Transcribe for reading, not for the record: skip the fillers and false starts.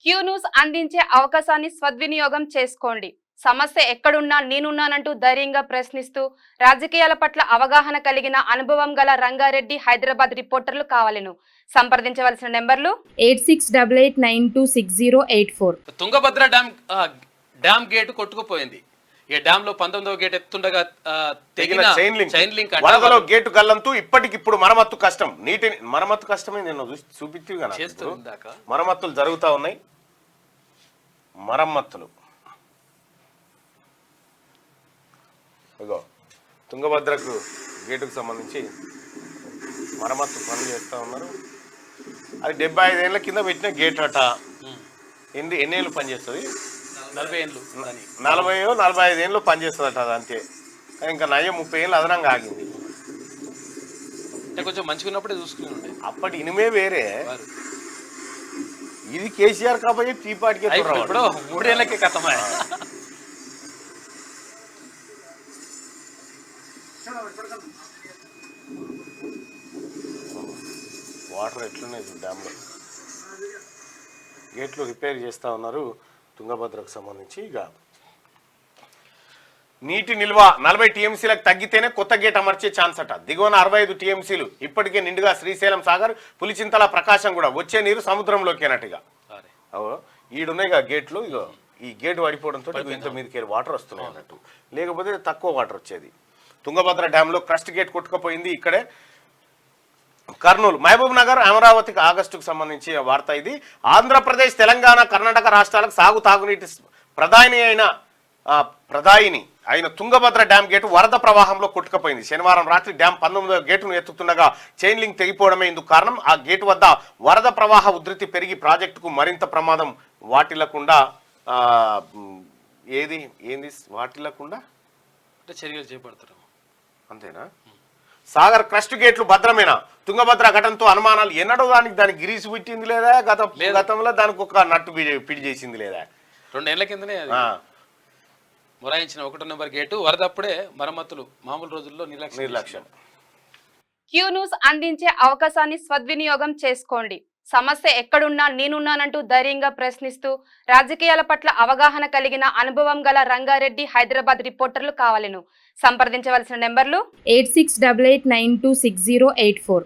Q news అందించే అవకాశాన్ని సద్వినియోగం చేసుకోండి. సమస్య ఎక్కడున్నా నేనున్నానంటూ ధైర్యంగా ప్రశ్నిస్తూ రాజకీయాల పట్ల అవగాహన కలిగిన అనుభవం గల రంగారెడ్డి హైదరాబాద్ రిపోర్టర్లు కావాలను. సంప్రదించవలసిన నెంబర్లు 8688926084. తుంగభద్ర డ్యామ్ గేట్ కొట్టుకుపోయింది. ఈ డ్యామ్ లో 19వ గేట్ ఎత్తుండగా తెగిన చైన్ లింక్ వరదలో గేటు గల్లంతూ ఇప్పటికిప్పుడు మరమ్మత్తు కష్టం. నీటి మరమ్మత్తు కష్టమే నేను చూపించి మరమ్మతులు జరుగుతూ ఉన్నాయి. మరమ్మతులు ఇగో తుంగభద్రకు గేటుకు సంబంధించి మరమ్మత్తు పనులు చేస్తూ ఉన్నారు. అది 75 ఏళ్ళ కింద పెట్టిన గేట్ అట. ఎన్ని ఏళ్ళు పనిచేస్తుంది? 40 ఏళ్ళు. 45 ఏళ్ళు పనిచేస్తుందట. అది అంతే. కానీ ఇంకా నయ్యం 30 ఏళ్ళు అదనంగా ఆగింది. అంటే కొంచెం మంచిగా ఉన్నప్పుడే చూసుకుని ఉండే. అప్పటి ఇనిమే వేరే. ఇది కేసీఆర్ కాబట్టి టీపాటికి ఇప్పుడు 3 ఏళ్ళకే కథమా. వాటర్ ఎట్లున్నాయి డ్యామ్లో. గేట్లు రిపేర్ చేస్తూ ఉన్నారు తుంగభద్రకు సంబంధించి. ఇక నీటి నిల్వ 40 టీఎంసీలకు తగ్గితేనే కొత్త గేట్ అమర్చే ఛాన్స్ అట. దిగువన 65 టీఎంసీలు ఇప్పటికే నిండుగా శ్రీశైలం సాగర్, పులిచింతల, ప్రకాశం కూడా వచ్చే నీరు సముద్రంలోకేనట్టుగా. ఈడున్నాయి గేట్లు. ఇగో ఈ గేటు పడిపోవడంతో ఇంత మీదకి వాటర్ వస్తున్నాయి అన్నట్టు. లేకపోతే తక్కువ వాటర్ వచ్చేది. తుంగభద్ర డ్యాంలో క్రస్ట్ గేట్ కొట్టుకుపోయింది. ఇక్కడే కర్నూలు, మహబూబ్ నగర్, అమరావతికి ఆగస్టుకు సంబంధించి వార్త ఇది. ఆంధ్రప్రదేశ్, తెలంగాణ, కర్ణాటక రాష్ట్రాలకు తాగునీటి ప్రదాయిని అయిన తుంగభద్ర డ్యామ్ గేటు వరద ప్రవాహంలో కొట్టుకుపోయింది. శనివారం రాత్రి డ్యామ్ 19వ గేటును ఎత్తుతుండగా చైన్ లింక్ తెగిపోవడమే ఇందుకు కారణం. ఆ గేటు వద్ద వరద ప్రవాహ ఉధృతి పెరిగి ప్రాజెక్టుకు మరింత ప్రమాదం వాటిల్లకుండా వాటిల్లకుండా చర్యలు చేపడతారు. అంతేనా? సాగర్ క్రస్ట్ గేట్లు భద్రమేనా? తుంగభద్ర ఘటనతో అనుమానాలు ఎన్నడో దానికి గిరీసి పెట్టింది లేదా? గతంలో దానికి ఒక నట్టు పిడి చేసింది లేదా? 2 ఏళ్ల కిందనే మొరాయించిన 1వ నెంబర్ గేటు వరదప్పుడే మరమ్మతులు. మామూలు రోజుల్లో నిర్లక్ష్యం. క్యూ న్యూస్ అందించే అవకాశాన్ని సద్వినియోగం చేసుకోండి. సమస్య ఎక్కడున్నా నేనున్నానంటూ ధైర్యంగా ప్రశ్నిస్తూ రాజకీయాల పట్ల అవగాహన కలిగిన అనుభవం గల రంగారెడ్డి హైదరాబాద్ రిపోర్టర్లు కావాలను. సంప్రదించవలసిన నెంబర్లు 8688926084.